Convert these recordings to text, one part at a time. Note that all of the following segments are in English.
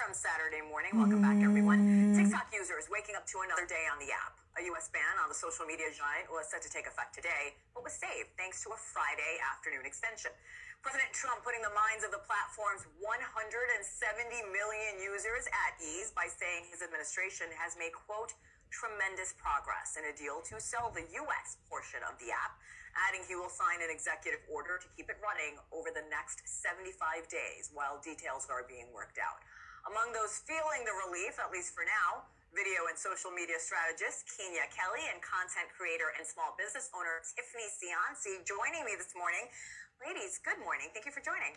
on Saturday morning. Welcome back, everyone. TikTok users waking up to another day on the app. A U.S. ban on the social media giant was set to take effect today, but was saved thanks to a Friday afternoon extension. President Trump putting the minds of the platform's 170 million users at ease by saying his administration has made, quote, tremendous progress in a deal to sell the U.S. portion of the app, adding he will sign an executive order to keep it running over the next 75 days while details are being worked out. Among those feeling the relief, at least for now, video and social media strategist Kenya Kelly and content creator and small business owner Tiffany Cianci joining me this morning. Ladies, good morning. Thank you for joining.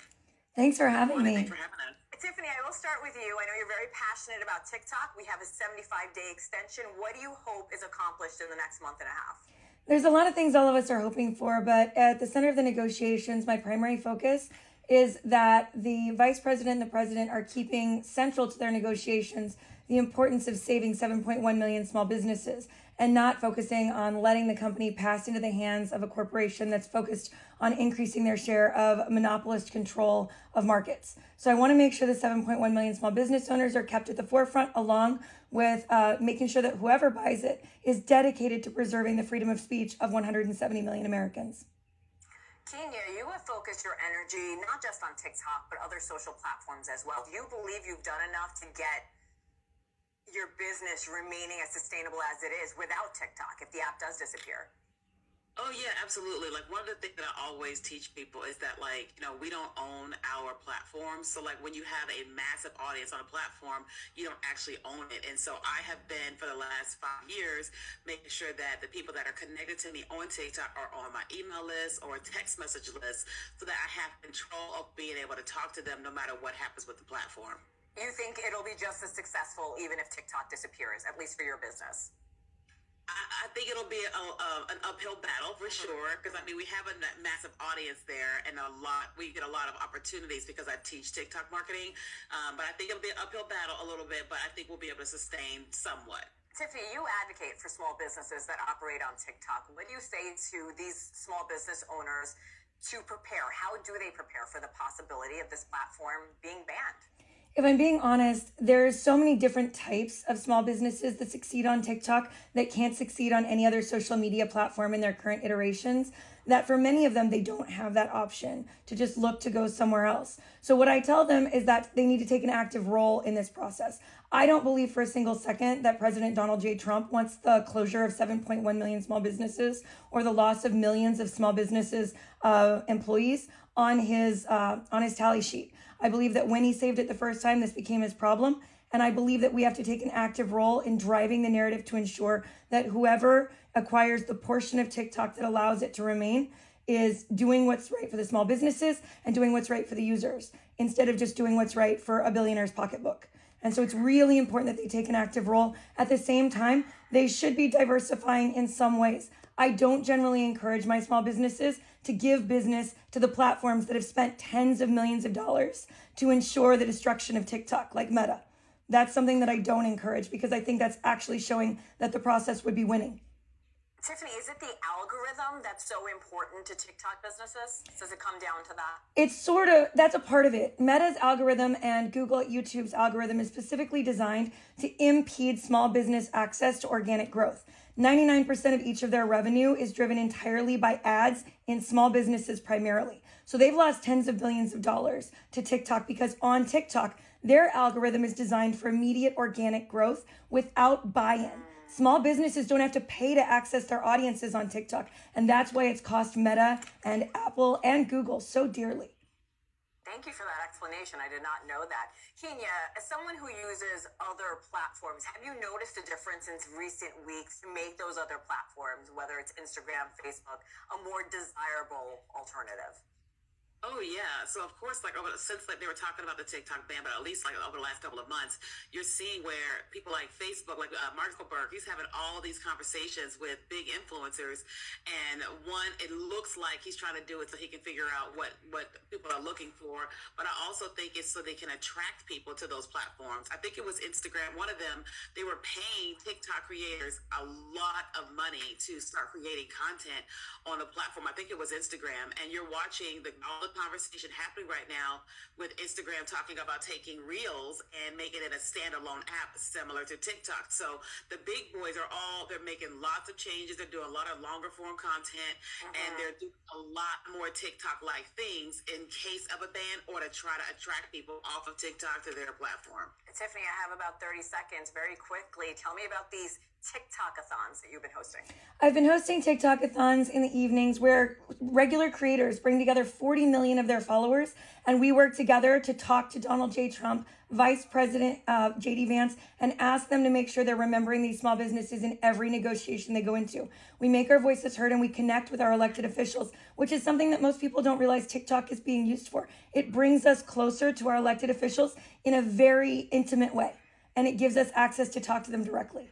Thanks for having me. Thanks for having us. Tiffany, I will start with you. I know you're very passionate about TikTok. We have a 75-day extension. What do you hope is accomplished in the next month and a half? There's a lot of things all of us are hoping for, but at the center of the negotiations, my primary focus is that the vice president and the president are keeping central to their negotiations the importance of saving 7.1 million small businesses and not focusing on letting the company pass into the hands of a corporation that's focused on increasing their share of monopolist control of markets. So I want to make sure the 7.1 million small business owners are kept at the forefront, along with making sure that whoever buys it is dedicated to preserving the freedom of speech of 170 million Americans. Kenya, you have focused your energy not just on TikTok, but other social platforms as well. Do you believe you've done enough to get your business remaining as sustainable as it is without TikTok if the app does disappear? Oh, yeah, absolutely. Like, one of the things that I always teach people is that, like, you know, we don't own our platform. So, like, when you have a massive audience on a platform, you don't actually own it. And so I have been, for the last 5 years, making sure that the people that are connected to me on TikTok are on my email list or text message list so that I have control of being able to talk to them no matter what happens with the platform. You think it'll be just as successful even if TikTok disappears, at least for your business? I think it'll be an uphill battle for sure, because I mean we have a massive audience there, and we get a lot of opportunities because I teach TikTok marketing. But I think it'll be an uphill battle a little bit, but I think we'll be able to sustain somewhat. Tiffany, you advocate for small businesses that operate on TikTok. What do you say to these small business owners to prepare? How do they prepare for the possibility of this platform being banned? If I'm being honest, there's so many different types of small businesses that succeed on TikTok that can't succeed on any other social media platform in their current iterations, that for many of them, they don't have that option to just look to go somewhere else. So what I tell them is that they need to take an active role in this process. I don't believe for a single second that President Donald J. Trump wants the closure of 7.1 million small businesses or the loss of millions of small businesses employees on his tally sheet. I believe that when he saved it the first time, this became his problem. And I believe that we have to take an active role in driving the narrative to ensure that whoever acquires the portion of TikTok that allows it to remain is doing what's right for the small businesses and doing what's right for the users, instead of just doing what's right for a billionaire's pocketbook. And so it's really important that they take an active role. At the same time, they should be diversifying in some ways. I don't generally encourage my small businesses to give business to the platforms that have spent tens of millions of dollars to ensure the destruction of TikTok, like Meta. That's something that I don't encourage, because I think that's actually showing that the process would be winning. Tiffany, is it the algorithm that's so important to TikTok businesses? Does it come down to that? It's that's a part of it. Meta's algorithm and YouTube's algorithm is specifically designed to impede small business access to organic growth. 99% of each of their revenue is driven entirely by ads in small businesses primarily. So they've lost tens of billions of dollars to TikTok because on TikTok, their algorithm is designed for immediate organic growth without buy-in. Small businesses don't have to pay to access their audiences on TikTok. And that's why it's cost Meta and Apple and Google so dearly. Thank you for that explanation. I did not know that. Kenya, as someone who uses other platforms, have you noticed a difference in recent weeks to make those other platforms, whether it's Instagram, Facebook, a more desirable alternative? Oh, yeah. So, of course, since they were talking about the TikTok ban, but at least over the last couple of months, you're seeing where people like Facebook, like Mark Zuckerberg, he's having all these conversations with big influencers. And it looks like he's trying to do it so he can figure out what people are looking for. But I also think it's so they can attract people to those platforms. I think it was Instagram. One of them, they were paying TikTok creators a lot of money to start creating content on the platform. I think it was Instagram. And you're watching all the conversation happening right now with Instagram talking about taking Reels and making it a standalone app similar to TikTok. So the big boys they're making lots of changes. They're doing a lot of longer form content, and they're doing a lot more TikTok-like things in case of a ban or to try to attract people off of TikTok to their platform. Tiffany, I have about 30 seconds. Very quickly, tell me about these TikTok-a-thons that you've been hosting. I've been hosting TikTok-a-thons in the evenings where regular creators bring together 40 million of their followers, and we work together to talk to Donald J. Trump, Vice President J.D. Vance, and ask them to make sure they're remembering these small businesses in every negotiation they go into. We make our voices heard and we connect with our elected officials, which is something that most people don't realize TikTok is being used for. It brings us closer to our elected officials in a very intimate way, and it gives us access to talk to them directly.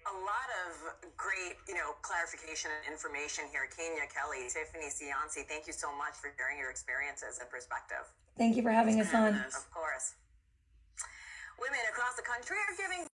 A lot of great, clarification and information here. Kenya Kelly, Tiffany Cianci, thank you so much for sharing your experiences and perspective. Thank you for having us on. Of course. Women across the country are giving